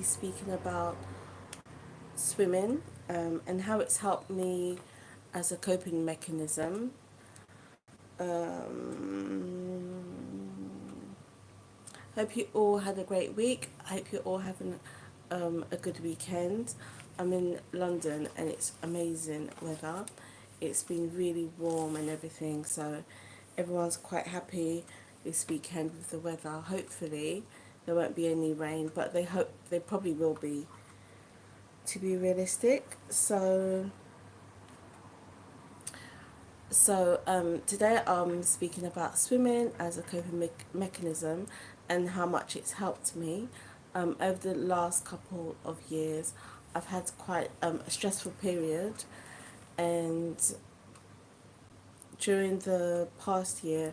speaking about swimming and how it's helped me as a coping mechanism. Hope you all had a great week. I hope you're all having a good weekend. I'm in London and it's amazing weather. It's been really warm and everything, so everyone's quite happy this weekend with the weather. Hopefully, there won't be any rain, but they hope they probably will be, to be realistic. So today I'm speaking about swimming as a coping mechanism and how much it's helped me. Over the last couple of years, I've had quite a stressful period, and during the past year,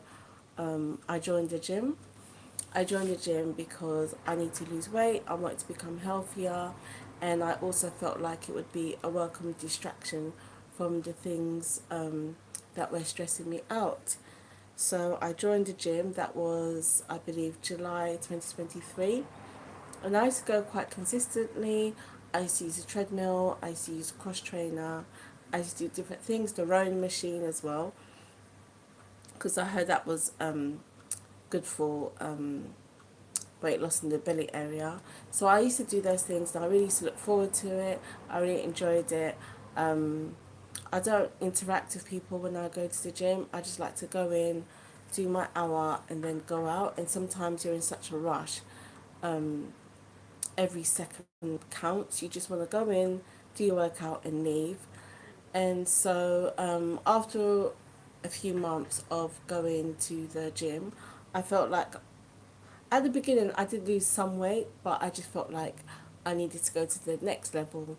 I joined the gym. I joined the gym because I need to lose weight, I want to become healthier, and I also felt like it would be a welcome distraction from the things that were stressing me out. So I joined the gym. That was, I believe, July 2023. And I used to go quite consistently. I used to use a treadmill, I used to use a cross trainer, I used to do different things, the rowing machine as well, because I heard that was good for weight loss in the belly area. So I used to do those things and I really used to look forward to it. I really enjoyed it. I don't interact with people when I go to the gym. I just like to go in, do my hour and then go out. And sometimes you're in such a rush. Every second counts. You just want to go in, do your workout and leave. And so after a few months of going to the gym, I felt like at the beginning I did lose some weight, but I just felt like I needed to go to the next level.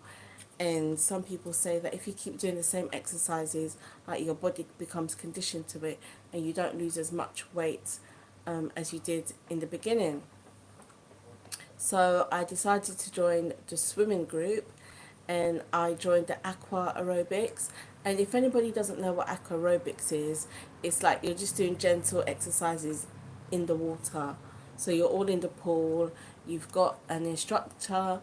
And some people say that if you keep doing the same exercises, like your body becomes conditioned to it and you don't lose as much weight as you did in the beginning. So I decided to join the swimming group, and I joined the aqua aerobics. And if anybody doesn't know what aqua aerobics is, it's like you're just doing gentle exercises in the water. So you're all in the pool, you've got an instructor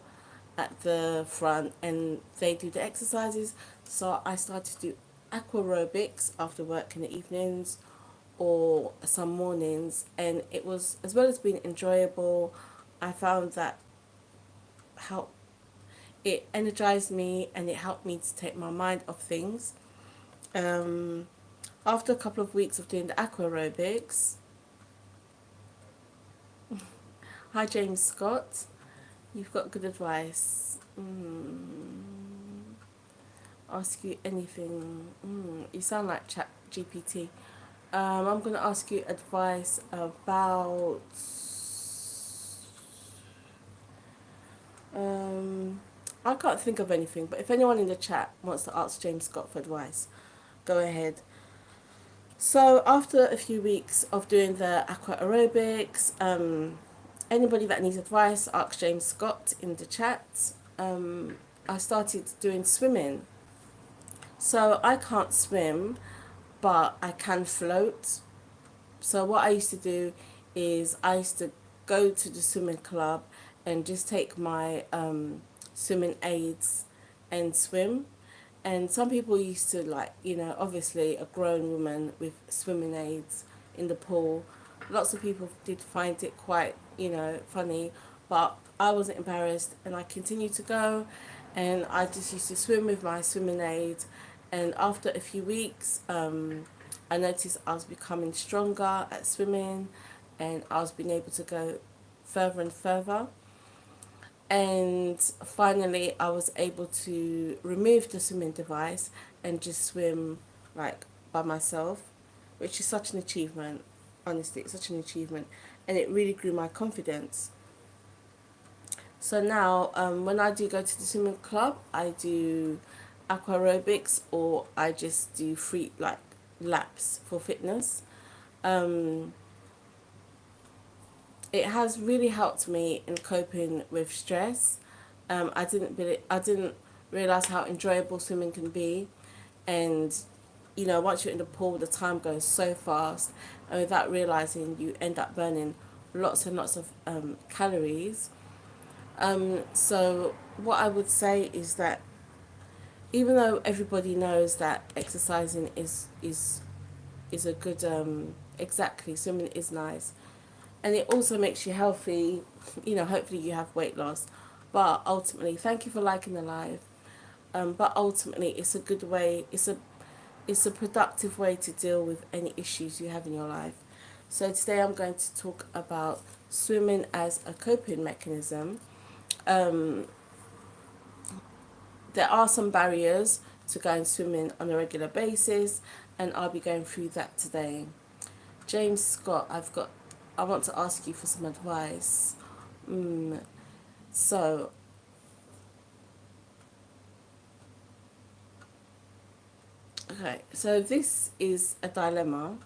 at the front and they do the exercises. So I started to do aqua aerobics after work in the evenings or some mornings, and it was, as well as being enjoyable, I found that help it energized me and it helped me to take my mind off things. Um, After a couple of weeks of doing the aqua aerobics, hi James Scott, you've got good advice. Ask you anything. You sound like Chat GPT. I'm going to ask you advice about. I can't think of anything, but if anyone in the chat wants to ask James Scott for advice, go ahead. So after a few weeks of doing the aqua aerobics, anybody that needs advice, ask James Scott in the chat. I started doing swimming. So I can't swim, but I can float. So what I used to do is I used to go to the swimming club and just take my swimming aids and swim. And some people used to, like, obviously a grown woman with swimming aids in the pool. Lots of people did find it quite, funny, but I wasn't embarrassed and I continued to go, and I just used to swim with my swimming aids. And after a few weeks, I noticed I was becoming stronger at swimming and I was being able to go further and further. And finally, I was able to remove the swimming device and just swim like by myself, which is such an achievement. Honestly, it's such an achievement, and it really grew my confidence. So now, when I do go to the swimming club, I do aqua aerobics or I just do free like laps for fitness. Um, it has really helped me in coping with stress. I didn't realize how enjoyable swimming can be, and once you're in the pool, the time goes so fast, and without realizing, you end up burning lots and lots of calories. So what I would say is that even though everybody knows that exercising is a good exactly, swimming is nice, and it also makes you healthy. You know, hopefully you have weight loss, but ultimately, thank you for liking the live. But ultimately, it's a good way. It's a productive way to deal with any issues you have in your life. So today I'm going to talk about swimming as a coping mechanism. Um, there are some barriers to going swimming on a regular basis, and I'll be going through that today. James Scott, I want to ask you for some advice. Mm, so, okay, so this is a dilemma.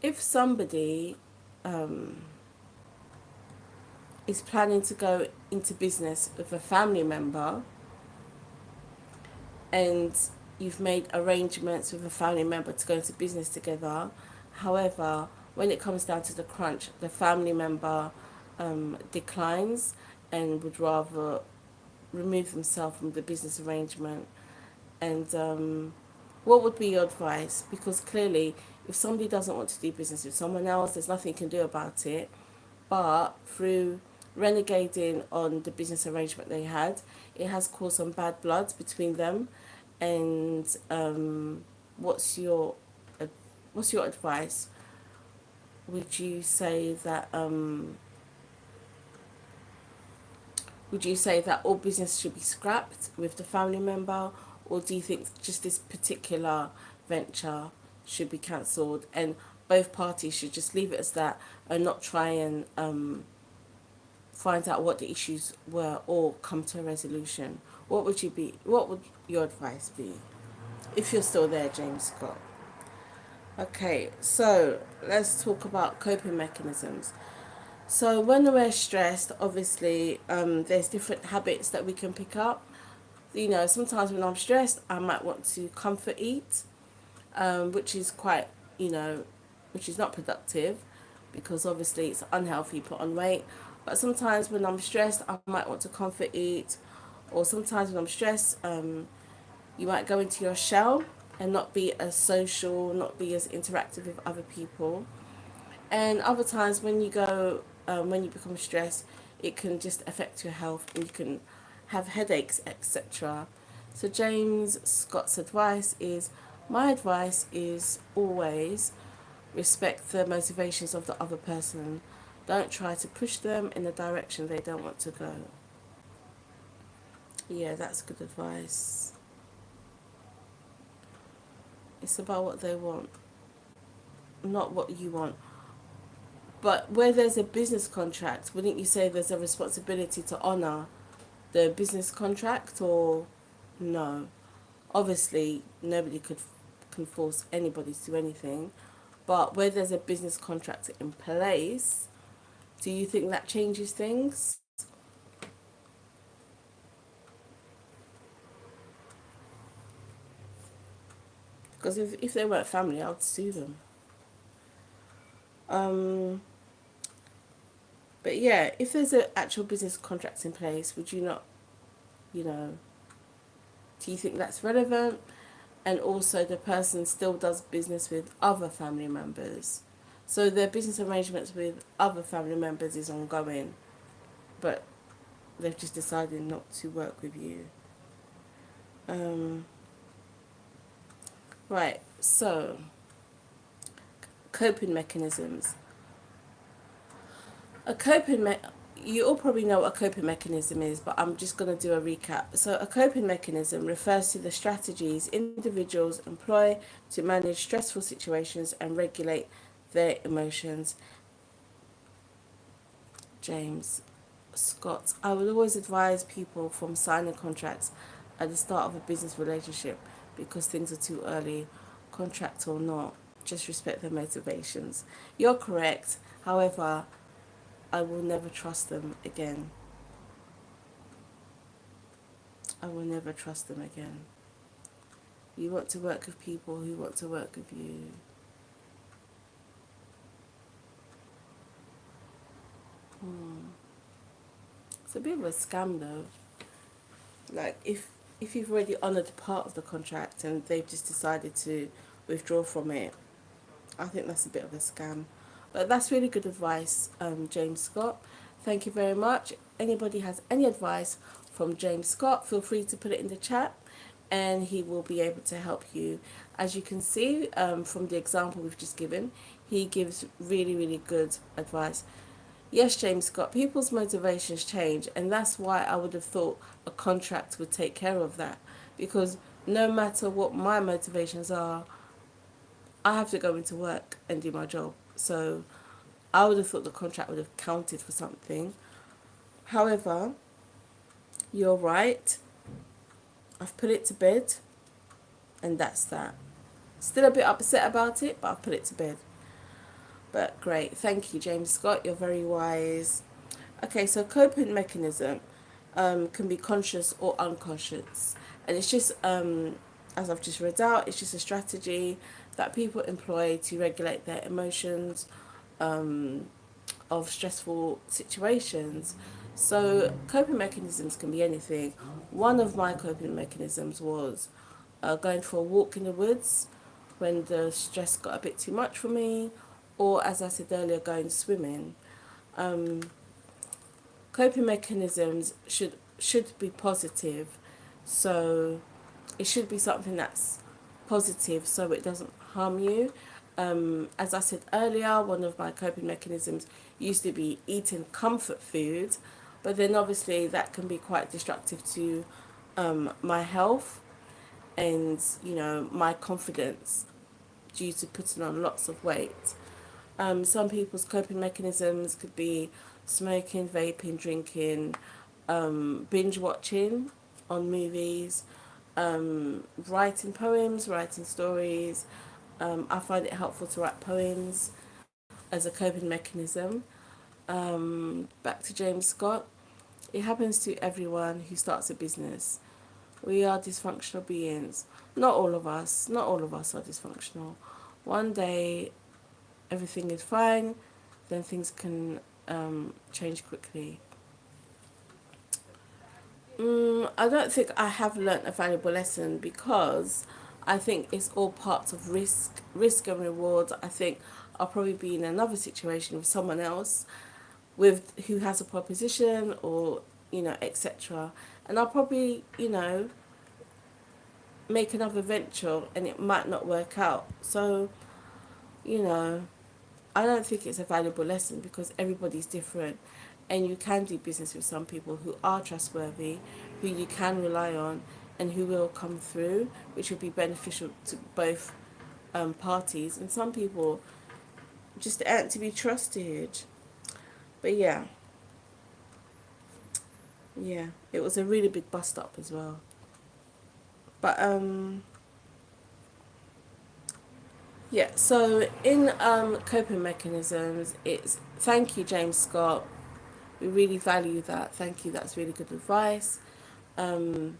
If somebody um, is planning to go into business with a family member, and you've made arrangements with a family member to go into business together, however, when it comes down to the crunch, the family member declines and would rather remove themselves from the business arrangement. And what would be your advice? Because clearly, if somebody doesn't want to do business with someone else, there's nothing you can do about it. But through renegading on the business arrangement they had, it has caused some bad blood between them. And what's your what's your advice? Would you say that would you say that all business should be scrapped with the family member, or do you think just this particular venture should be cancelled and both parties should just leave it as that and not try and find out what the issues were or come to a resolution? What would your advice be if you're still there, James Scott? Okay, so let's talk about coping mechanisms. So when we're stressed, obviously, there's different habits that we can pick up. You know, sometimes when I'm stressed, I might want to comfort eat, which is quite, you know, which is not productive because obviously it's unhealthy, put on weight. But sometimes when I'm stressed, I might want to comfort eat, or sometimes when I'm stressed, you might go into your shell and not be as social, not be as interactive with other people. And other times when you become stressed, it can just affect your health and you can have headaches, etc. So James Scott's my advice is always respect the motivations of the other person. Don't try to push them in the direction they don't want to go. Yeah, that's good advice. It's about what they want, not what you want. But where there's a business contract, wouldn't you say there's a responsibility to honour the business contract, or no? Obviously, nobody can force anybody to do anything, but where there's a business contract in place, do you think that changes things? Because if they weren't family, I would sue them. Um, but yeah, if there's an actual business contract in place, would you not, you know, do you think that's relevant? And also the person still does business with other family members. So their business arrangements with other family members is ongoing, but they've just decided not to work with you. Um, right, so coping mechanisms. A coping me- you all probably know what a coping mechanism is, but I'm just going to do a recap. So, a coping mechanism refers to the strategies individuals employ to manage stressful situations and regulate their emotions. James Scott. I would always advise people from signing contracts at the start of a business relationship because things are too early, contract or not. Just respect their motivations. You're correct. However, I will never trust them again. I will never trust them again. You want to work with people who want to work with you. Hmm. It's a bit of a scam though. Like if you've already honoured part of the contract and they've just decided to withdraw from it, I think that's a bit of a scam. But that's really good advice, James Scott. Thank you very much. Anybody has any advice from James Scott, feel free to put it in the chat and he will be able to help you. As you can see from the example we've just given, he gives really, really good advice. Yes, James Scott, people's motivations change, and that's why I would have thought a contract would take care of that. Because no matter what my motivations are, I have to go into work and do my job. So I would have thought the contract would have counted for something. However, you're right. I've put it to bed, and that's that. Still a bit upset about it, but I've put it to bed. But great. Thank you, James Scott. You're very wise. Okay, so coping mechanism can be conscious or unconscious. And it's just, as I've just read out, it's just a strategy that people employ to regulate their emotions of stressful situations. So coping mechanisms can be anything. One of my coping mechanisms was going for a walk in the woods when the stress got a bit too much for me, or as I said earlier, going swimming. Um, Coping mechanisms should be positive, so it should be something that's positive so it doesn't harm you. As I said earlier, one of my coping mechanisms used to be eating comfort food, but then obviously that can be quite destructive to my health and my confidence due to putting on lots of weight. Some people's coping mechanisms could be smoking, vaping, drinking, binge watching on movies, writing poems, writing stories. I find it helpful to write poems as a coping mechanism. Back to James Scott. It happens to everyone who starts a business. We are dysfunctional beings. Not all of us are dysfunctional. One day everything is fine, then things can change quickly. I don't think I have learnt a valuable lesson because I think it's all parts of risk and reward. I think I'll probably be in another situation with someone else with who has a proposition or etc. And I'll probably make another venture and it might not work out. So you know I don't think it's a valuable lesson because everybody's different and you can do business with some people who are trustworthy, who you can rely on and who will come through, which will be beneficial to both parties. And some people just aren't to be trusted. But yeah, it was a really big bust up as well. But yeah, so in coping mechanisms, it's thank you, James Scott. We really value that. Thank you. That's really good advice. Um,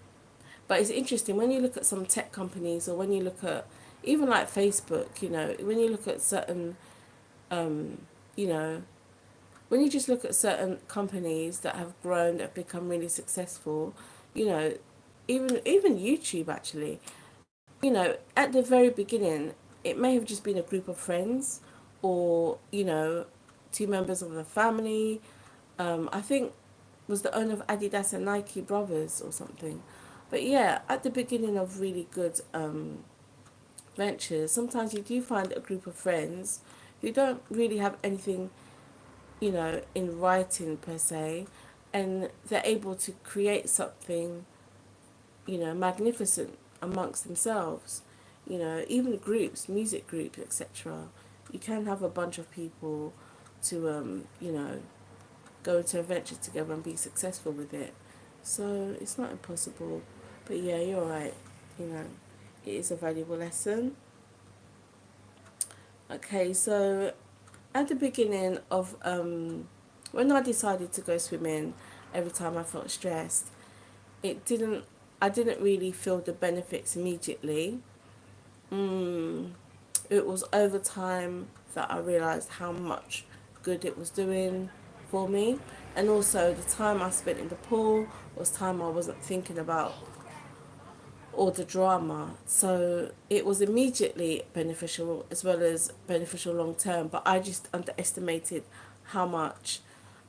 but it's interesting when you look at some tech companies or when you look at even like Facebook, when you look at certain, um, you know, when you just look at certain companies that have grown, that have become really successful, you know, even YouTube actually, at the very beginning, it may have just been a group of friends or, two members of the family. I think was the owner of Adidas and Nike Brothers or something. But yeah, at the beginning of really good ventures, sometimes you do find a group of friends who don't really have anything, in writing per se, and they're able to create something, magnificent amongst themselves. Even groups, music groups, etc. You can have a bunch of people to, go into a venture together and be successful with it. So it's not impossible. But yeah, you're right. You know, it is a valuable lesson. Okay, so at the beginning of when I decided to go swimming, every time I felt stressed, it didn't. I didn't really feel the benefits immediately. Mm, it was over time that I realized how much good it was doing for me. And also, the time I spent in the pool was time I wasn't thinking about all the drama. So it was immediately beneficial as well as beneficial long term. But I just underestimated how much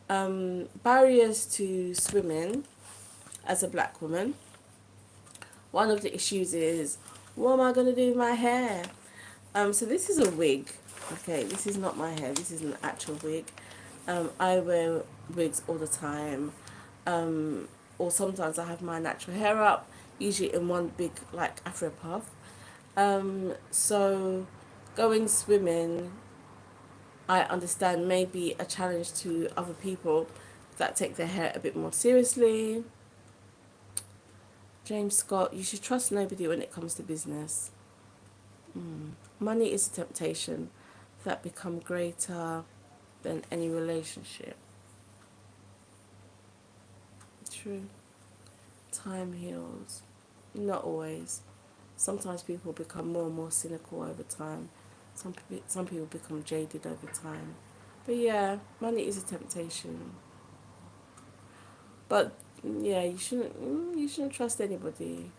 barriers to swimming as a black woman. One of the issues is, what am I going to do with my hair? So this is a wig. Okay, this is not my hair. This is an actual wig. I wear wigs all the time. Or sometimes I have my natural hair up, usually in one big like afro puff. So going swimming, I understand may be a challenge to other people that take their hair a bit more seriously. James Scott, you should trust nobody when it comes to business. Money is a temptation that become greater than any relationship. True. Time heals. Not always. Sometimes people become more and more cynical over time. Some people become jaded over time. But yeah, money is a temptation. But yeah, you shouldn't trust anybody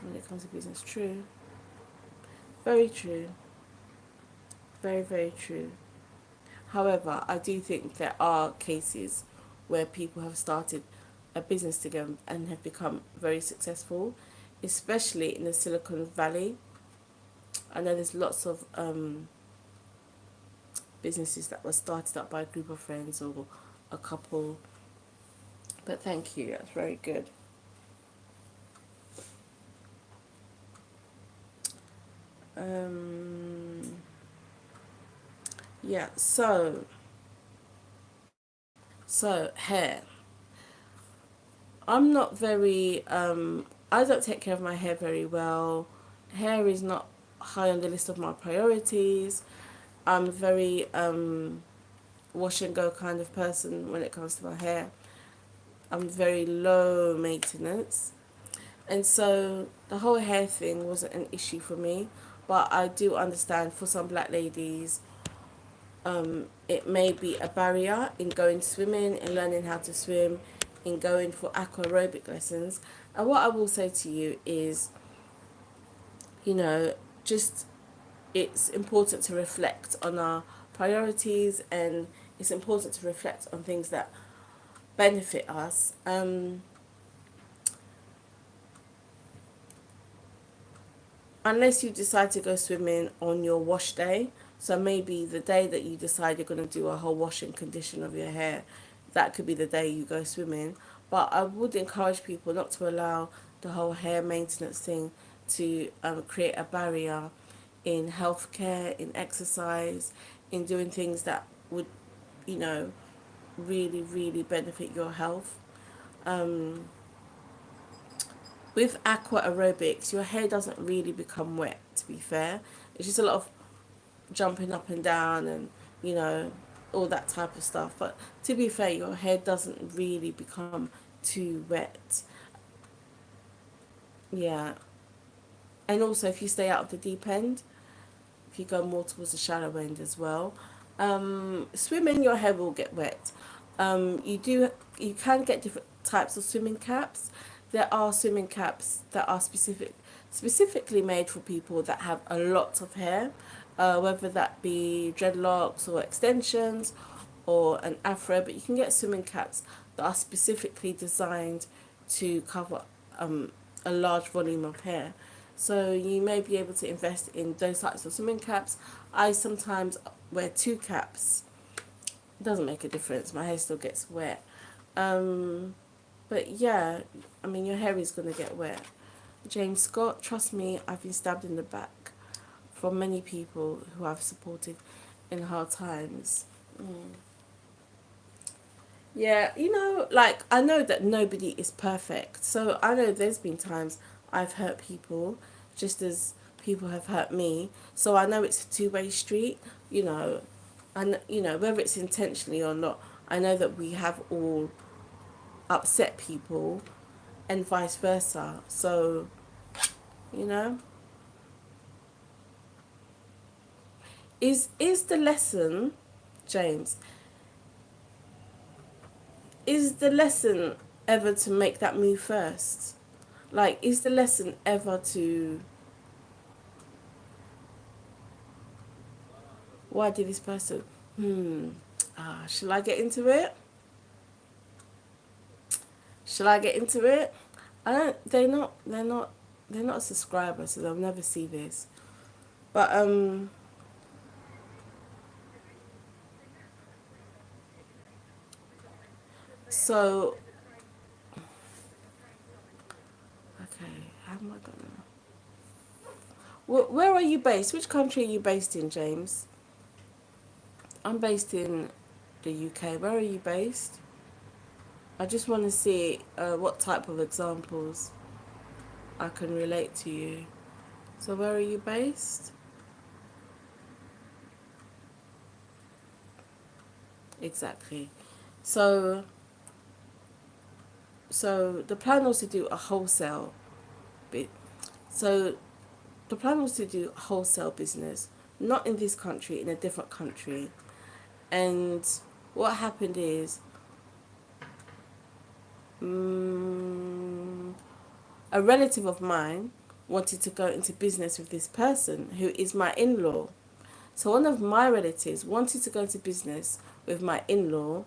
when it comes to business. True. Very true. Very, very true. However, I do think there are cases where people have started a business together and have become very successful, especially in the Silicon Valley. I know there's lots of businesses that were started up by a group of friends or a couple. But thank you, that's very good. Um, yeah, so hair. I'm not very I don't take care of my hair very well. Hair is not high on the list of my priorities. I'm very wash and go kind of person when it comes to my hair. I'm very low maintenance. And so the whole hair thing wasn't an issue for me. But I do understand for some black ladies, it may be a barrier in going swimming, in learning how to swim, in going for aqua aerobic lessons. And what I will say to you is, you know, just it's important to reflect on our priorities, and it's important to reflect on things that benefit us. Unless you decide to go swimming on your wash day, so maybe the day that you decide you're going to do a whole wash and condition of your hair, that could be the day you go swimming. But I would encourage people not to allow the whole hair maintenance thing to create a barrier in healthcare, in exercise, in doing things that would, you know, really, really benefit your health. Um, with aqua aerobics, your hair doesn't really become wet, to be fair. It's just a lot of jumping up and down and, you know, all that type of stuff. But to be fair, your hair doesn't really become too wet. Yeah. And also, if you stay out of the deep end, if you go more towards the shallow end as well, swimming, your hair will get wet. You can get different types of swimming caps. There are swimming caps that are specifically made for people that have a lot of hair, whether that be dreadlocks or extensions or an afro. But you can get swimming caps that are specifically designed to cover a large volume of hair. So you may be able to invest in those types of swimming caps. I sometimes wear two caps. It doesn't make a difference. My hair still gets wet. Um, but yeah, I mean, your hair is going to get wet. James Scott, trust me, I've been stabbed in the back from many people who I've supported in hard times. Mm. Yeah, you know, like, I know that nobody is perfect. So I know there's been times I've hurt people just as people have hurt me. So I know it's a two-way street, you know, and, you know, whether it's intentionally or not, I know that we have all upset people and vice versa. So, you know, is the lesson, James, is the lesson ever to make that move first? Like, is the lesson ever to, why did this person? Shall I get into it? Shall I get into it? I don't. They're not a subscriber, so they'll never see this. But so okay. How am I gonna? Where are you based? Which country are you based in, James? I'm based in the UK. Where are you based? I just want to see what type of examples I can relate to you. So where are you based? Exactly. So the plan was to do a wholesale bit. So the plan was to do wholesale business, not in this country, in a different country. And what happened is, um, a relative of mine wanted to go into business with this person who is my in law. So one of my relatives wanted to go into business with my in law,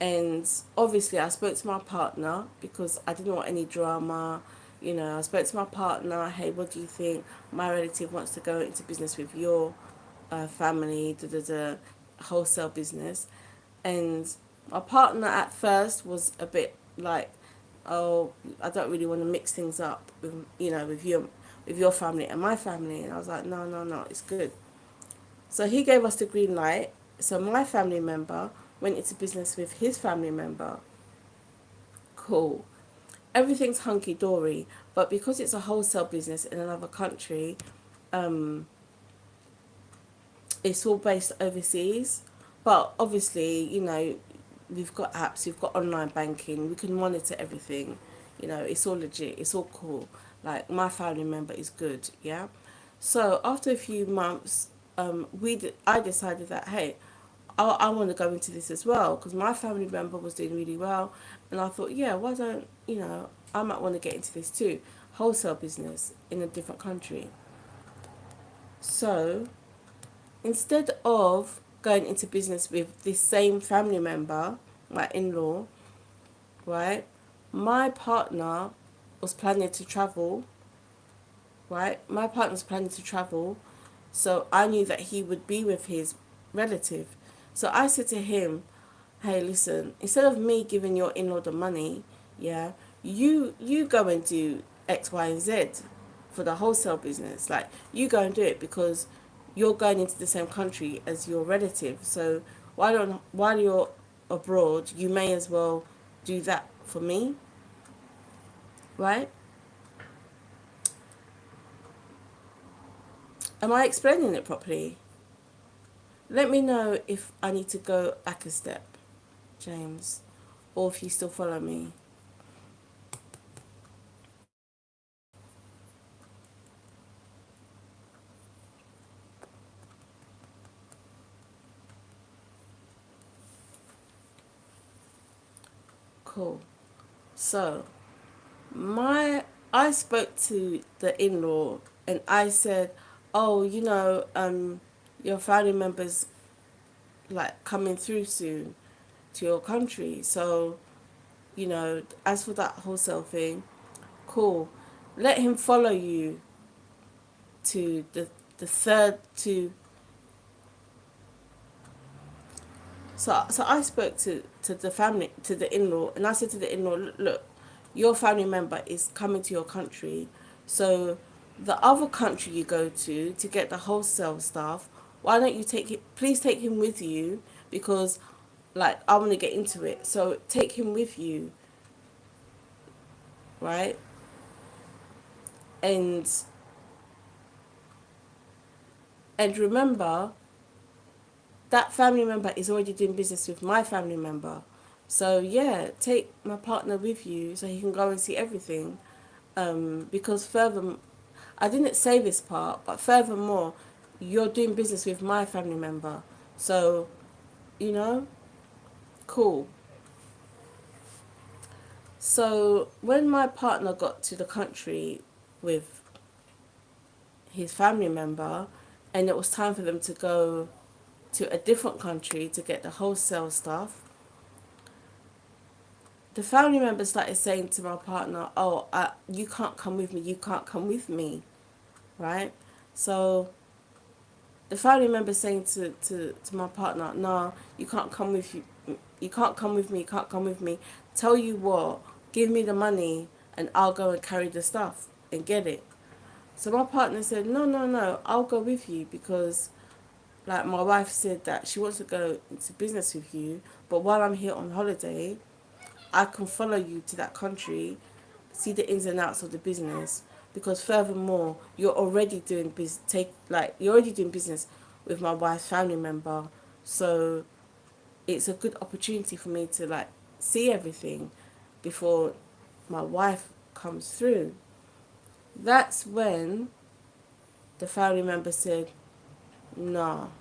and obviously I spoke to my partner because I didn't want any drama. You know, I spoke to my partner, hey, what do you think? My relative wants to go into business with your family, wholesale business. And my partner at first was a bit like, oh, I don't really want to mix things up with, with your family and my family. And I was like, no, no, no, it's good. So he gave us the green light. So my family member went into business with his family member. Cool. Everything's hunky dory, but because it's a wholesale business in another country, um, it's all based overseas. But obviously, we've got apps, we've got online banking, we can monitor everything. It's all legit, it's all cool. Like, my family member is good, yeah. So after a few months, I decided that, hey, I want to go into this as well because my family member was doing really well, and I thought, yeah, why don't I might want to get into this too, wholesale business in a different country. So instead of going into business with this same family member, my in-law, right, my partner was planning to travel, right? My partner was planning to travel, so I knew that he would be with his relative. So I said to him, hey, listen, instead of me giving your in-law the money, yeah, you go and do X, Y, and Z for the wholesale business. Like, you go and do it because you're going into the same country as your relative. So why don't while you're abroad, you may as well do that for me, right? Am I explaining it properly? Let me know if I need to go back a step, James, or if you still follow me. Cool. So, my I spoke to the in-law and I said, "Oh, your family members like coming through soon to your country. So, as for that wholesale thing, cool. Let him follow you to the third to so I spoke to the family to the in-law and I said to the in-law, look, your family member is coming to your country, so the other country you go to get the wholesale stuff, why don't you please take him with you, because like I want to get into it, so take him with you, right? And and remember, that family member is already doing business with my family member. So yeah, take my partner with you so he can go and see everything. Because further, I didn't say this part, but furthermore, you're doing business with my family member. So, you know, cool. So when my partner got to the country with his family member, and it was time for them to go to a different country to get the wholesale stuff, the family member started saying to my partner, "Oh, you can't come with me. You can't come with me," right? So the family member saying to my partner, "No, you can't come with you. You can't come with me. You can't come with me. Tell you what, give me the money, and I'll go and carry the stuff and get it." So my partner said, "No, no, no. I'll go with you because." Like my wife said that she wants to go into business with you, but while I'm here on holiday, I can follow you to that country, see the ins and outs of the business. Because furthermore, you're already doing business with my wife's family member, so it's a good opportunity for me to like see everything before my wife comes through. That's when the family member said, "No,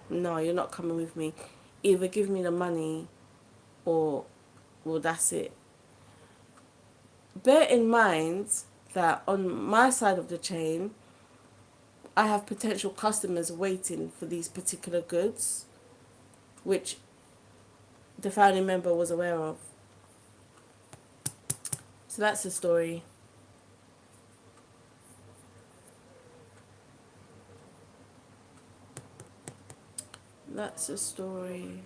no, you're not coming with me. Either give me the money or well, that's it." Bear in mind that on my side of the chain, I have potential customers waiting for these particular goods, which the family member was aware of. So that's the story. That's the story.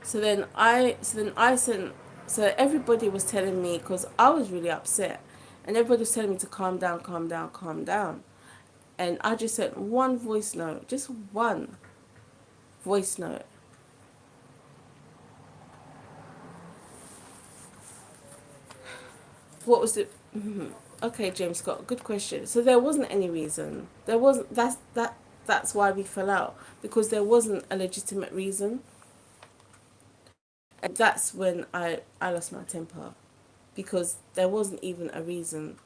So everybody was telling me, because I was really upset, and everybody was telling me to calm down, calm down, calm down. And I just sent one voice note, just one voice note. What was it? Okay, James Scott, good question. So there wasn't any reason. There wasn't. That's why we fell out, because there wasn't a legitimate reason, and that's when I lost my temper, because there wasn't even a reason.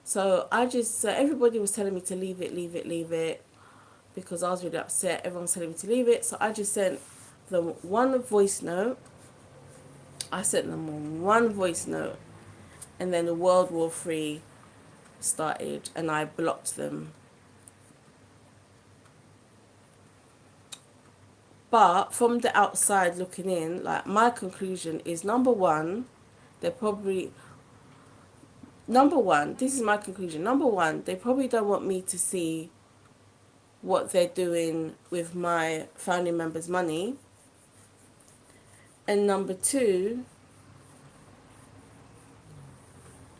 So everybody was telling me to leave it, leave it, leave it, because I was really upset. Everyone was telling me to leave it, so I just sent them one voice note. I sent them one voice note, and then the World War III started, and I blocked them. But from the outside looking in, like my conclusion is they're probably number one, this is my conclusion. Number one, they probably don't want me to see what they're doing with my family members' money. And number two,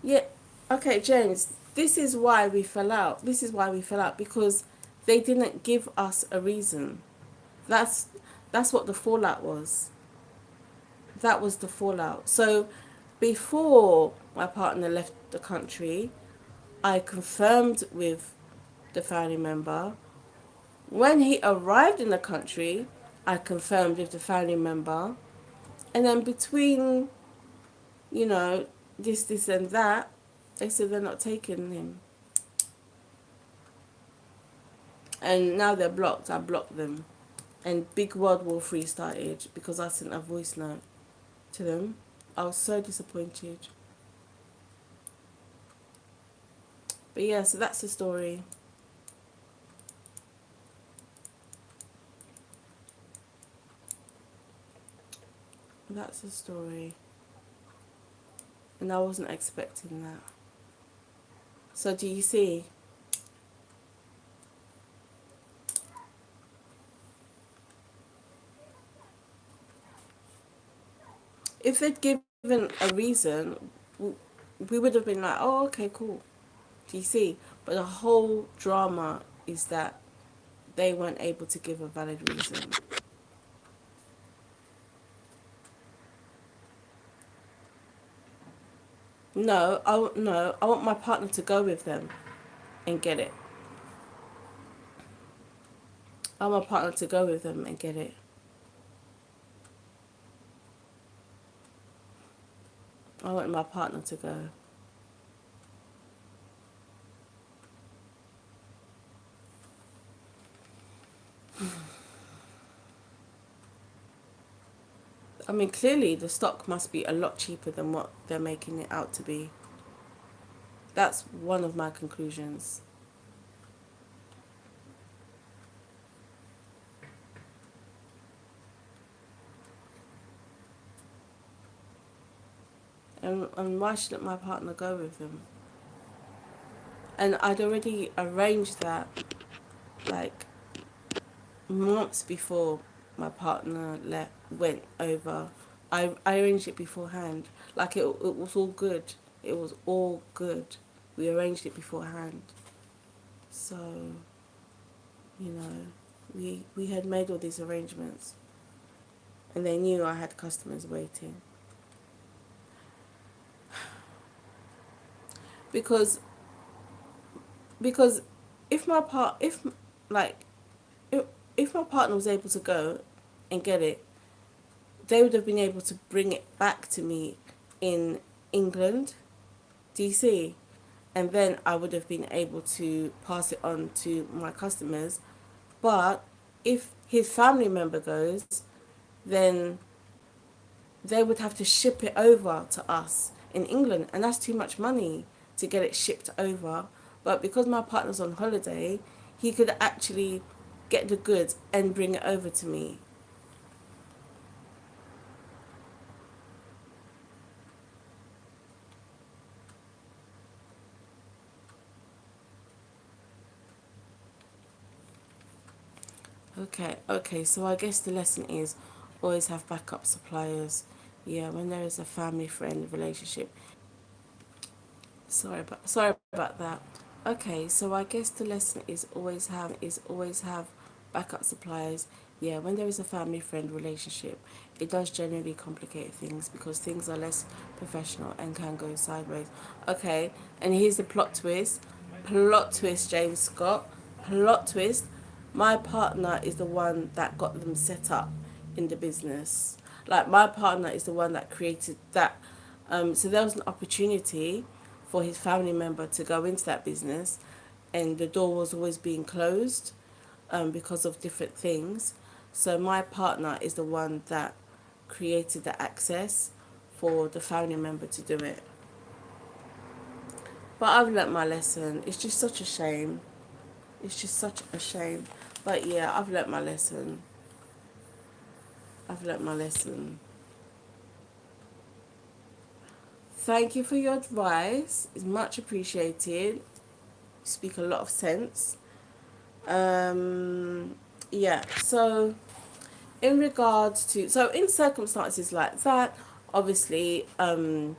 yeah, okay, James, this is why we fell out. This is why we fell out, because they didn't give us a reason. That's that's what the fallout was. That was the fallout. So before my partner left the country, I confirmed with the family member. When he arrived in the country, I confirmed with the family member. And then between, you know, this, and that, they said they're not taking him. And now they're blocked. I blocked them. And big World War III started because I sent a voice note to them. I was so disappointed. But yeah, so that's the story. That's the story. And I wasn't expecting that. So do you see? If they'd given a reason, we would have been like, oh, okay, cool. Do you see? But the whole drama is that they weren't able to give a valid reason. No, I want my partner to go with them and get it. I want my partner to go with them and get it. I want my partner to go. I mean, clearly the stock must be a lot cheaper than what they're making it out to be. That's one of my conclusions. And why shouldn't my partner go with them? And I'd already arranged that like months before my partner went over. I arranged it beforehand. Like it was all good. It was all good. We arranged it beforehand. So, you know, we had made all these arrangements, and they knew I had customers waiting. Because because if my part like if, if my partner was able to go and get it, they would have been able to bring it back to me in England, DC, and then I would have been able to pass it on to my customers. But if his family member goes, then they would have to ship it over to us in England, and that's too much money to get it shipped over. But because my partner's on holiday, he could actually get the goods and bring it over to me. Okay, so I guess the lesson is always have backup suppliers. Yeah, when there is a family friend relationship. Sorry about that. Okay, so I guess the lesson is always have backup suppliers. Yeah, when there is a family friend relationship, it does generally complicate things because things are less professional and can go sideways. Okay, and here's the plot twist. Plot twist, James Scott. Plot twist. My partner is the one that got them set up in the business. Like my partner is the one that created that. So there was an opportunity for his family member to go into that business, and the door was always being closed because of different things. So my partner is the one that created the access for the family member to do it. But I've learnt my lesson. It's just such a shame. It's just such a shame. But yeah, I've learnt my lesson. I've learnt my lesson. Thank you for your advice. It's much appreciated. You speak a lot of sense. Um, yeah, so in regards to, so in circumstances like that, obviously, the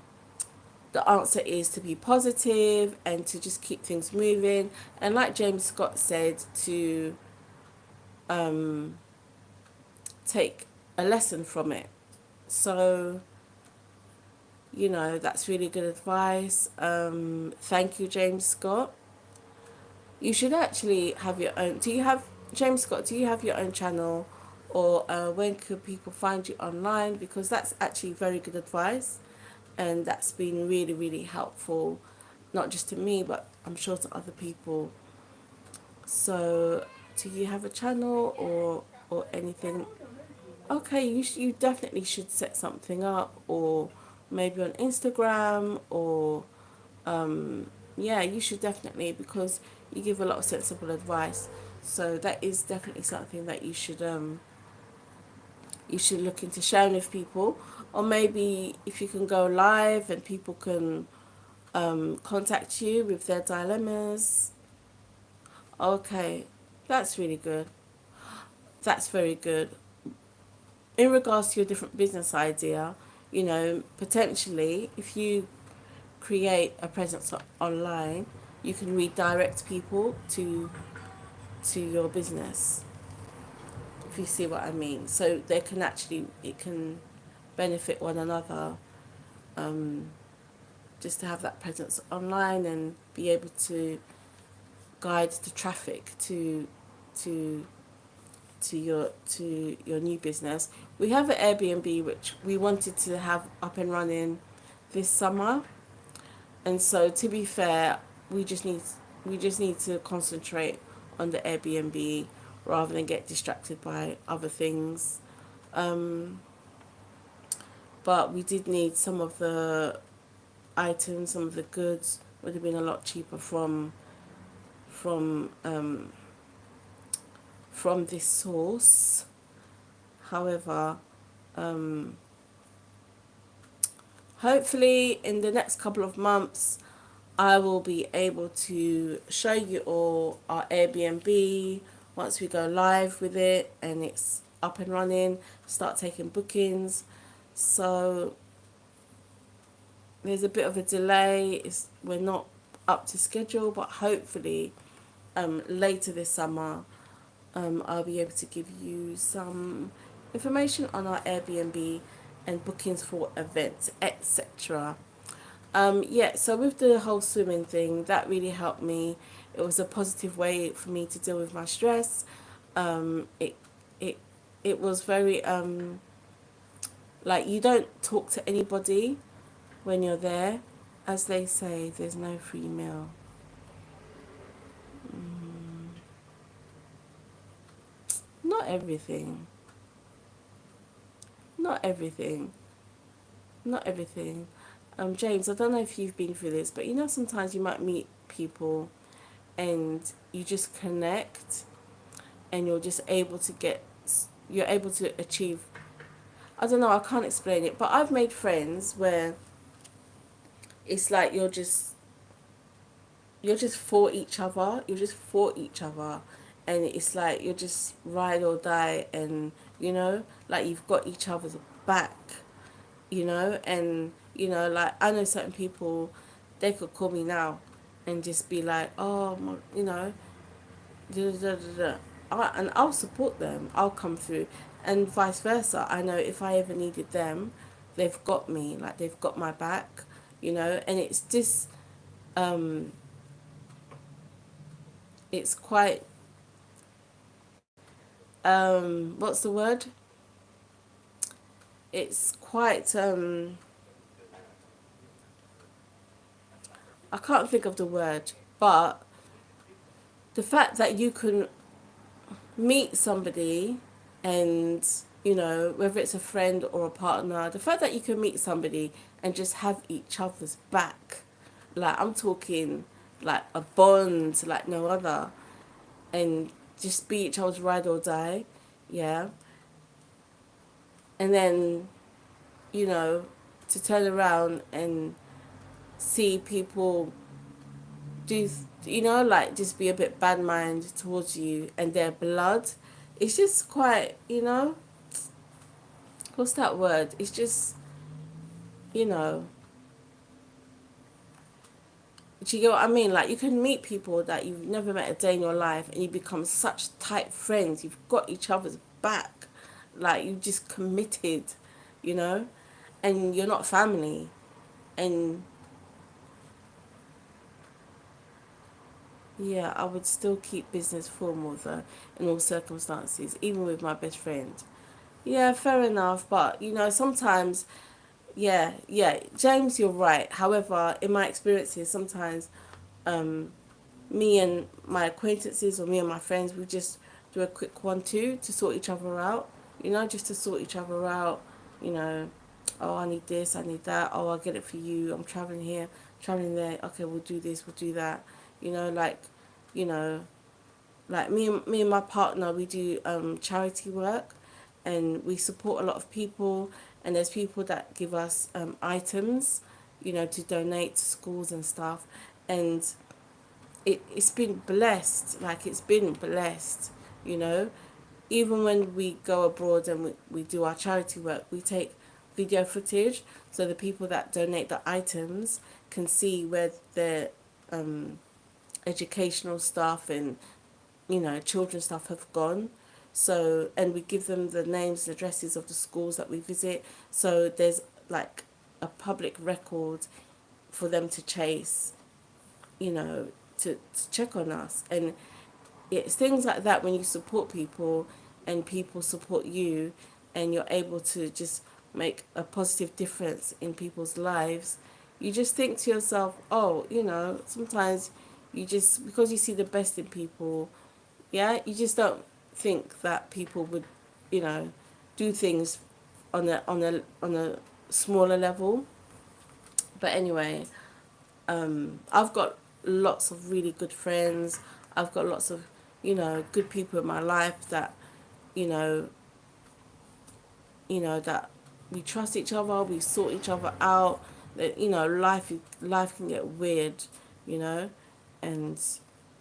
answer is to be positive and to just keep things moving. And like James Scott said, to um, take a lesson from it. So, you know, that's really good advice. Thank you, James Scott. You should actually have your own. Do you have, James Scott, do you have your own channel? Or when could people find you online? Because that's actually very good advice. And that's been really, really helpful, not just to me, but I'm sure to other people. So, do you have a channel or anything? Okay, you definitely should set something up, or maybe on Instagram, or yeah, you should definitely, because you give a lot of sensible advice. So that is definitely something that you should look into sharing with people, or maybe if you can go live and people can contact you with their dilemmas. Okay, that's really good. That's very good. In regards to your different business idea, you know, potentially if you create a presence online, you can redirect people to your business, if you see what I mean. So they can actually, it can benefit one another, um, just to have that presence online and be able to guide the traffic to to your new business. We have an Airbnb which we wanted to have up and running this summer, and so to be fair, we just need we just need to concentrate on the Airbnb rather than get distracted by other things. Um, but we did need some of the items, some of the goods would have been a lot cheaper from um, from this source. However, um, hopefully in the next couple of months, I will be able to show you all our Airbnb once we go live with it and it's up and running, start taking bookings. So there's a bit of a delay. We're not up to schedule, but hopefully later this summer I'll be able to give you some information on our Airbnb and bookings for events, etc. Yeah, so with the whole swimming thing, that really helped me. It was a positive way for me to deal with my stress. It it it was very like you don't talk to anybody when you're there. As they say, there's no free meal. Not everything. Not everything. Not everything. James, I don't know if you've been through this, but you know sometimes you might meet people and you just connect and you're able to achieve, I don't know, I can't explain it, but I've made friends where it's like you're just for each other. You're just for each other. And it's like you're just ride or die, and like you've got each other's back, and like I know certain people, they could call me now and just be like, oh, da, da, da, da. And I'll support them. I'll come through, and vice versa. I know if I ever needed them, they've got me. Like they've got my back, And it's just, it's quite, what's the word? It's quite, I can't think of the word, but the fact that you can meet somebody and whether it's a friend or a partner, the fact that you can meet somebody and just have each other's back, like I'm talking like a bond like no other, and just be each other's ride or die, yeah. And then to turn around and see people do like just be a bit bad mind towards you and their blood, it's just quite, what's that word, it's just, you know do you get what I mean? Like you can meet people that you've never met a day in your life and you become such tight friends, you've got each other's back, like you just committed, you know and you're not family. And yeah, I would still keep business formal though in all circumstances, even with my best friend. Yeah, fair enough, but sometimes, yeah, James, you're right. However, in my experiences, sometimes me and my acquaintances or me and my friends, we just do a quick 1-2 to sort each other out, just to sort each other out, you know, oh, I need this, I need that, oh, I'll get it for you, I'm traveling here, traveling there, okay, we'll do this, we'll do that, like, you know, like me and my partner, we do charity work, and we support a lot of people, and there's people that give us items, to donate to schools and stuff, and it's been blessed, like it's been blessed, you know even when we go abroad and we do our charity work, we take video footage so the people that donate the items can see where their educational stuff and children's stuff have gone. So, and we give them the names and addresses of the schools that we visit, so there's like a public record for them to chase, you know to check on us. And it's things like that when you support people and people support you, and you're able to just make a positive difference in people's lives. You just think to yourself, oh, sometimes you just, because you see the best in people, yeah, you just don't think that people would, do things on a smaller level. But anyway, I've got lots of really good friends. I've got lots of, good people in my life that, you know, that we trust each other, we sort each other out. That life can get weird, you know, and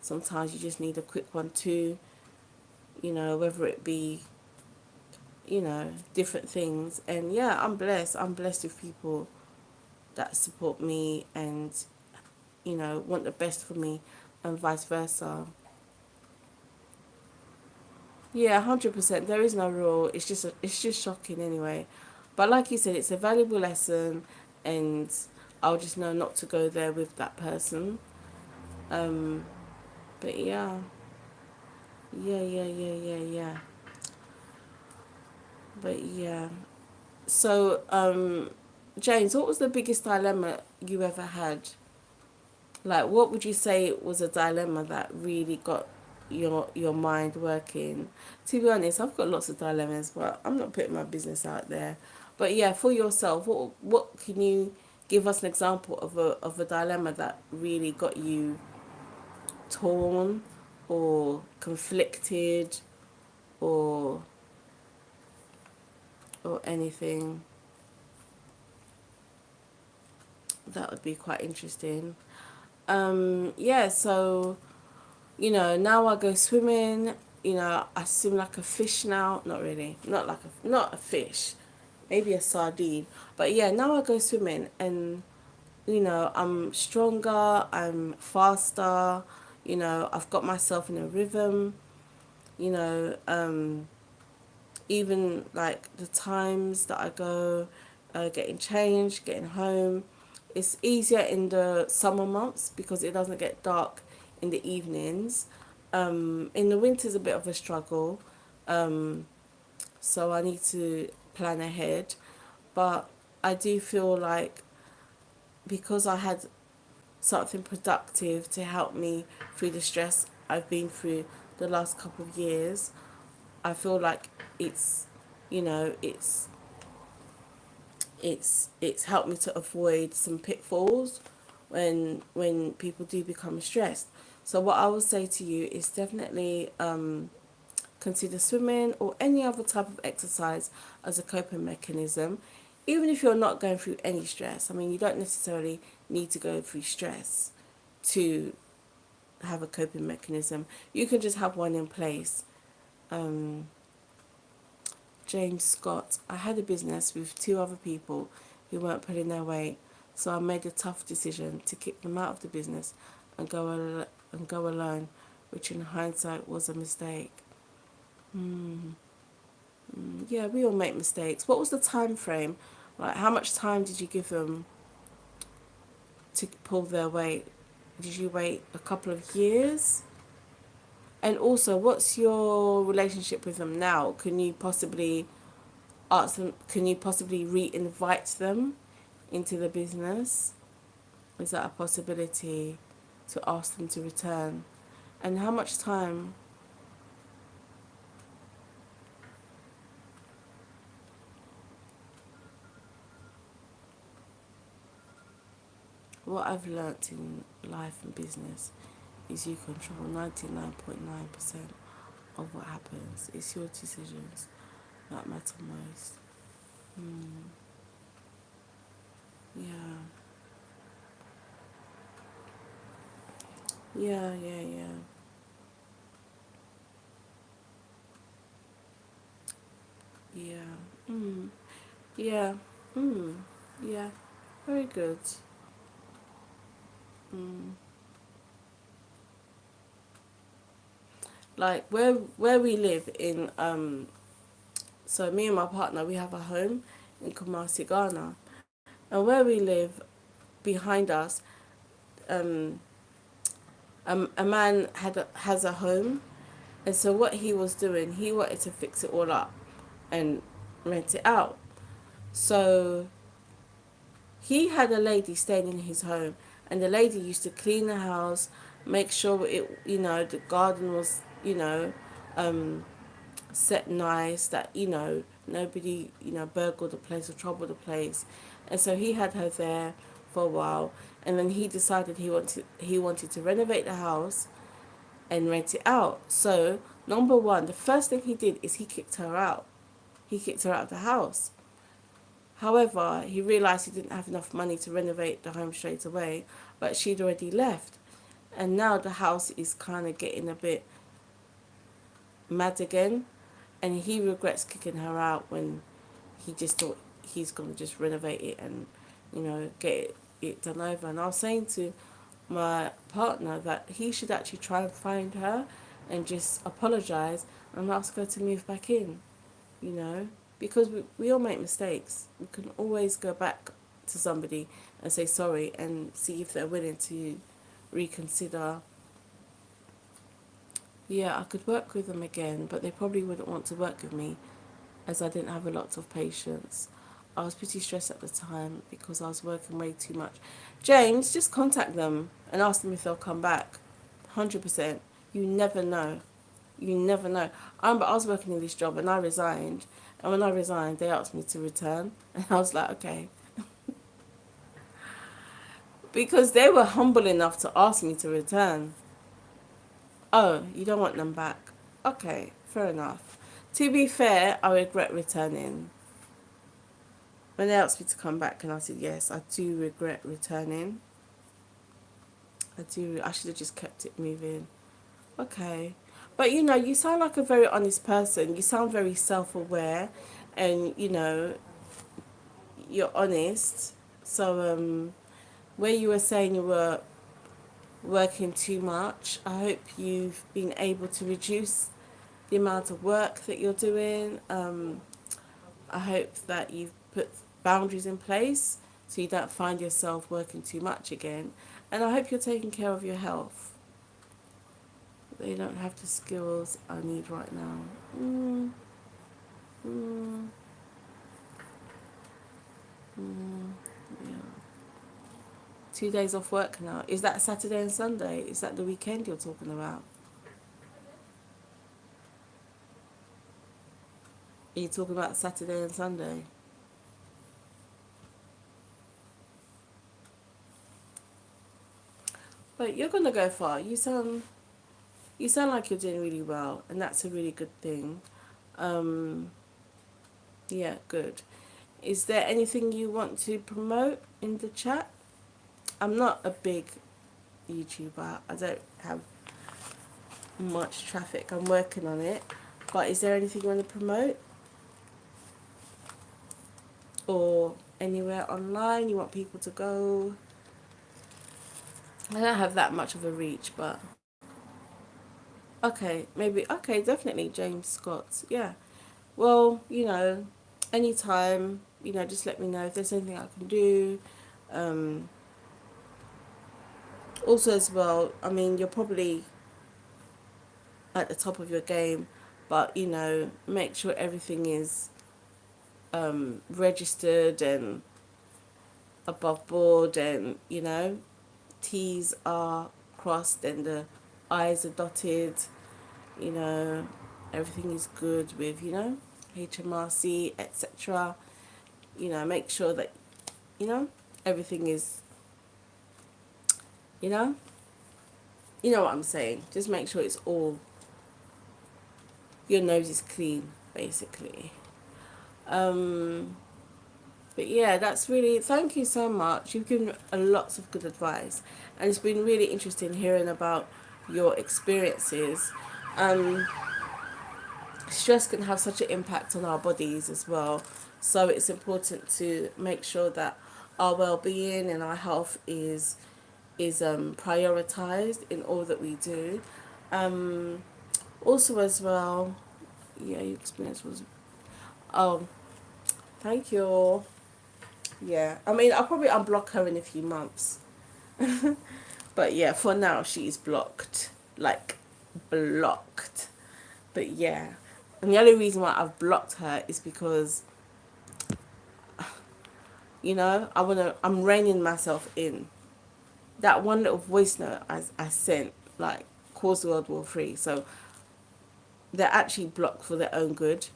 sometimes you just need a quick one too. Whether it be different things. And yeah, I'm blessed with people that support me and want the best for me, and vice versa. Yeah, 100%. There is no rule. It's just shocking anyway. But like you said, it's a valuable lesson, and I'll just know not to go there with that person. Um, but yeah, yeah. But yeah. So, James, what was the biggest dilemma you ever had? Like, what would you say was a dilemma that really got your mind working? To be honest, I've got lots of dilemmas, but I'm not putting my business out there. But yeah, for yourself, what can you give us an example of a dilemma that really got you torn or conflicted or anything? That would be quite interesting. Yeah, so now I go swimming. I swim like a fish now. Not really. Not a fish. Maybe a sardine. But yeah, now I go swimming, and I'm stronger, I'm faster, I've got myself in a rhythm, you know, even like the times that I go, getting changed, getting home. It's easier in the summer months because it doesn't get dark in the evenings. In the winter's a bit of a struggle, um, so I need to plan ahead. But I do feel like because I had something productive to help me through the stress I've been through the last couple of years, I feel like it's, you know, it's helped me to avoid some pitfalls when people do become stressed. So what I would say to you is definitely consider swimming or any other type of exercise as a coping mechanism, even if you're not going through any stress. I mean, you don't necessarily need to go through stress to have a coping mechanism. You can just have one in place. Um, James Scott, I had a business with two other people who weren't pulling their weight, so I made a tough decision to kick them out of the business and go alone, which in hindsight was a mistake. Hmm. Yeah, we all make mistakes. What was the time frame? Like, how much time did you give them to pull their weight? Did you wait a couple of years? And also, what's your relationship with them now? Can you possibly ask them? Can you possibly re-invite them into the business? Is that a possibility to ask them to return? And how much time? What I've learnt in life and business is you control 99.9% of what happens. It's your decisions that matter most. Mm, yeah, yeah. Yeah. Mm, yeah. Mm, yeah. Very good. Mm. Like where we live in so me and my partner, we have a home in Kumasi, Ghana. And where we live behind us, um a man has a home, and so what he was doing, he wanted to fix it all up and rent it out. So he had a lady staying in his home, and the lady used to clean the house, make sure the garden was um set nice, that Nobody, burgled the place or troubled the place. And so he had her there for a while, and then he decided he wanted to renovate the house and rent it out. So, number one, the first thing he did is he kicked her out. He kicked her out of the house. However, he realised he didn't have enough money to renovate the home straight away, but she'd already left. And now the house is kind of getting a bit mad again, and he regrets kicking her out when he just thought he's going to just renovate it and, get it done over. And I was saying to my partner that he should actually try and find her and just apologise and ask her to move back in, because we all make mistakes. We can always go back to somebody and say sorry and see if they're willing to reconsider. Yeah, I could work with them again, but they probably wouldn't want to work with me as I didn't have a lot of patience. I was pretty stressed at the time because I was working way too much. James, just contact them and ask them if they'll come back. 100%. You never know. You never know. I was working in this job and I resigned. And when I resigned, they asked me to return. And I was like, okay. Because they were humble enough to ask me to return. Oh, you don't want them back? Okay, fair enough. To be fair, I regret returning. When they asked me to come back and I said yes, I do regret returning. I do. I should have just kept it moving. Okay. But you sound like a very honest person. You sound very self-aware and, you're honest. So, where you were saying you were working too much, I hope you've been able to reduce the amount of work that you're doing. I hope that you've put boundaries in place so you don't find yourself working too much again. And I hope you're taking care of your health. They don't have the skills I need right now. Yeah. 2 days off work now. Is that Saturday and Sunday? Is that the weekend you're talking about? Are you talking about Saturday and Sunday? But you're gonna go far. You sound like you're doing really well, and that's a really good thing. Um, yeah, good. Is there anything you want to promote in the chat? I'm not a big YouTuber. I don't have much traffic. I'm working on it. But is there anything you want to promote? Or anywhere online you want people to go? I don't have that much of a reach, but okay, maybe. Okay, definitely James Scott. Yeah. Well, anytime, just let me know if there's anything I can do. Um, Also, as well, I mean, you're probably at the top of your game, but make sure everything is registered and above board, and T's are crossed and the I's are dotted. You know, everything is good with HMRC, etc. Make sure that everything is you know you know what I'm saying. Just make sure it's all your nose is clean, basically. Um, but yeah, that's really, thank you so much. You've given a lots of good advice, and it's been really interesting hearing about your experiences. Um, Stress can have such an impact on our bodies as well, so it's important to make sure that our well-being and our health is prioritized in all that we do. Um, Also, as well, yeah, your experience was. Oh, thank you. Yeah, I mean, I'll probably unblock her in a few months. But yeah, for now, she's blocked. Like, blocked. But yeah. And the only reason why I've blocked her is because, I'm reining myself in. That one little voice note I sent, like, caused World War III. So they're actually blocked for their own good.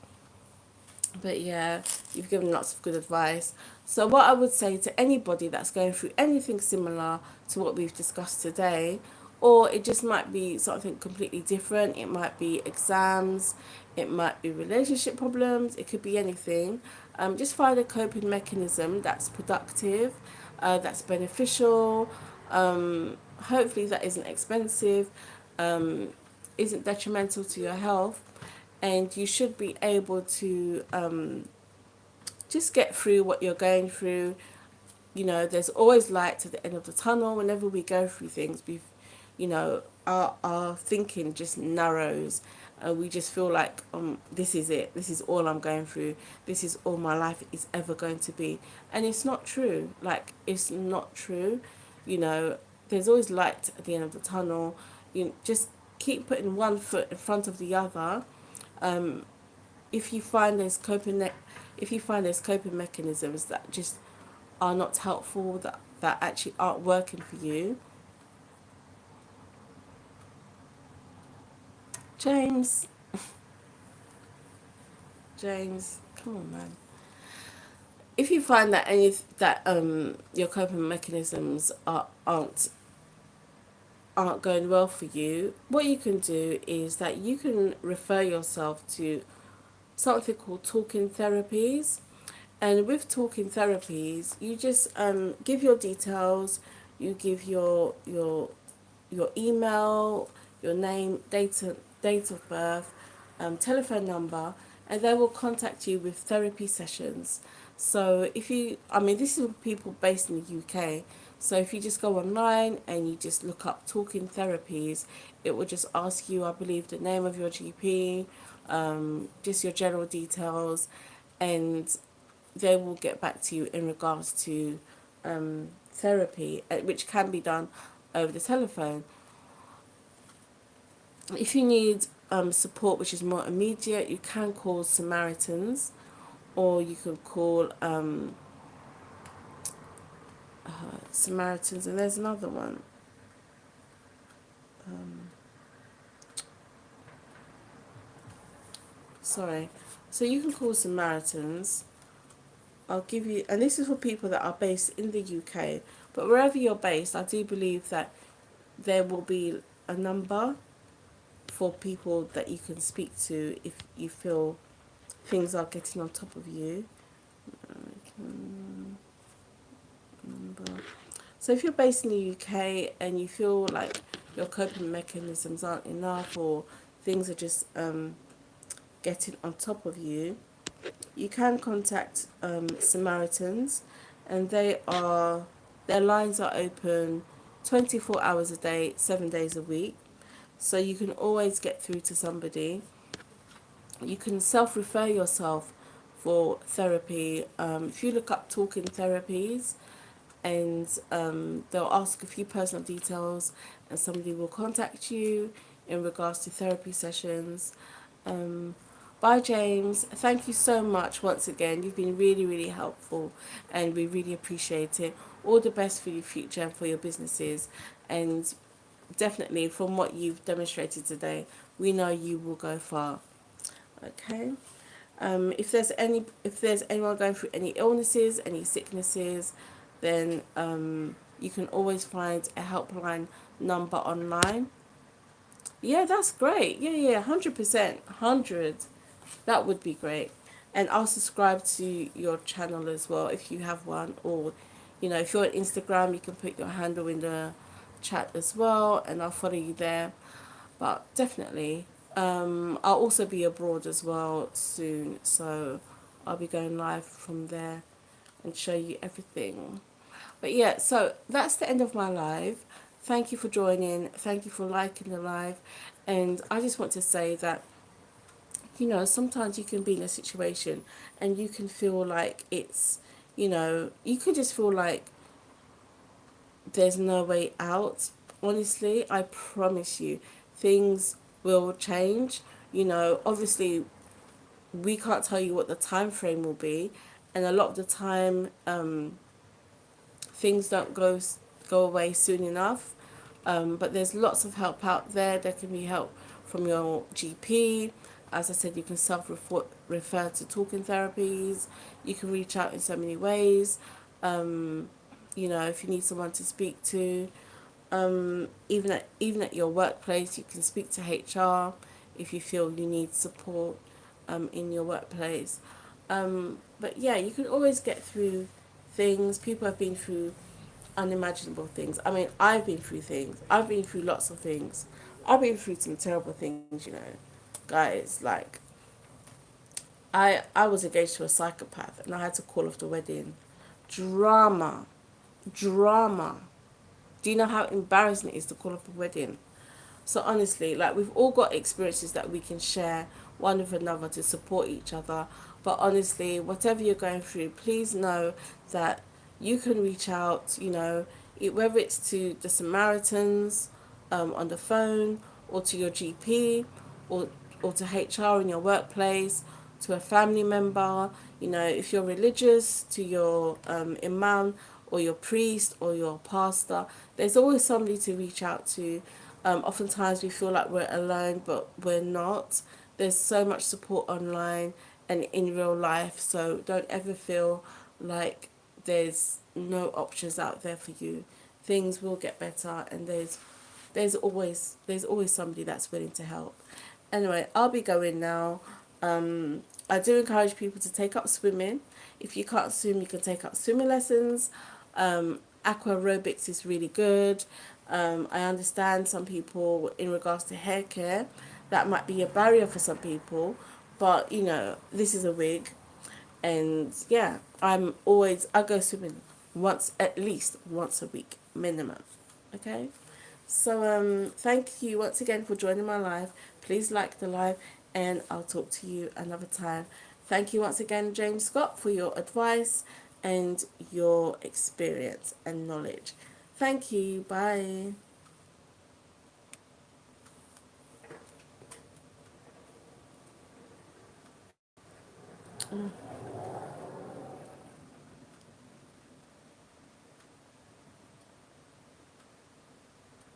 But yeah, you've given lots of good advice. So what I would say to anybody that's going through anything similar to what we've discussed today, or it just might be something completely different, it might be exams, it might be relationship problems, it could be anything. Just find a coping mechanism that's productive, that's beneficial, hopefully that isn't expensive, um, isn't detrimental to your health, and you should be able to just get through what you're going through. You know, there's always light at the end of the tunnel. Whenever we go through things, our thinking just narrows. We just feel like, this is it. This is all I'm going through. This is all my life is ever going to be. And it's not true. Like, it's not true. You know, there's always light at the end of the tunnel. You just keep putting one foot in front of the other. Um, if you find there's coping mechanisms that just are not helpful, that actually aren't working for you, James, James, come on, man. If you find that your coping mechanisms aren't going well for you, what you can do is that you can refer yourself to something called talking therapies. And with talking therapies, you just give your details, you give your email, your name, date of birth, telephone number, and they will contact you with therapy sessions. So this is people based in the UK. So if you just go online and you just look up talking therapies, it will just ask you, I believe, the name of your GP, just your general details, and they will get back to you in regards to therapy, which can be done over the telephone. If you need support which is more immediate, you can call Samaritans, or you can call Samaritans, and there's another one. Um, Sorry. So you can call Samaritans. I'll give you, and this is for people that are based in the UK, but wherever you're based, I do believe that there will be a number for people that you can speak to if you feel things are getting on top of you. Number. So if you're based in the UK and you feel like your coping mechanisms aren't enough, or things are just getting on top of you, you can contact Samaritans, and their lines are open 24 hours a day, 7 days a week. So you can always get through to somebody. You can self-refer yourself for therapy. If you look up talking therapies, and they'll ask a few personal details, and somebody will contact you in regards to therapy sessions. Um, Bye, James. Thank you so much once again. You've been really, really helpful, and we really appreciate it. All the best for your future and for your businesses. And definitely, from what you've demonstrated today, we know you will go far. Okay. If there's anyone going through any illnesses, any sicknesses, then you can always find a helpline number online. Yeah, that's great. Yeah, 100%, 100. That would be great. And I'll subscribe to your channel as well if you have one, or if you're on Instagram, you can put your handle in the chat as well, and I'll follow you there. But definitely, I'll also be abroad as well soon, so I'll be going live from there and show you everything. But yeah, so that's the end of my live. Thank you for joining. Thank you for liking the live. And I just want to say that, sometimes you can be in a situation and you can feel like you could just feel like there's no way out. Honestly, I promise you, things will change. Obviously, we can't tell you what the time frame will be, and a lot of the time, things don't go away soon enough. But there's lots of help out there. There can be help from your GP. As I said, you can refer to talking therapies. You can reach out in so many ways. Um, you know, if you need someone to speak to, even at your workplace, you can speak to HR if you feel you need support in your workplace. But yeah, you can always get through things. People have been through unimaginable things. I mean, I've been through things. I've been through lots of things. I've been through some terrible things, you know, guys. Like, I was engaged to a psychopath and I had to call off the wedding. Drama. Drama. Do you know how embarrassing it is to call off a wedding? So honestly, like, we've all got experiences that we can share one with another to support each other. But honestly, whatever you're going through, please know that you can reach out, you know, whether it's to the Samaritans on the phone, or to your GP, or to HR in your workplace, to a family member, you know, if you're religious, to your imam or your priest or your pastor. There's always somebody to reach out to. Oftentimes we feel like we're alone, but we're not. There's so much support online and in real life, so don't ever feel like there's no options out there for you. Things will get better, and there's always somebody that's willing to help. Anyway, I'll be going now. I do encourage people to take up swimming. If you can't swim, you can take up swimming lessons. Aqua aerobics is really good. I understand some people, in regards to hair care, that might be a barrier for some people, but you know, this is a wig, and yeah, I go swimming once, at least once a week minimum. Okay. So thank you once again for joining my live. Please like the live, and I'll talk to you another time. Thank you once again, James Scott, for your advice and your experience and knowledge. Thank you. Bye.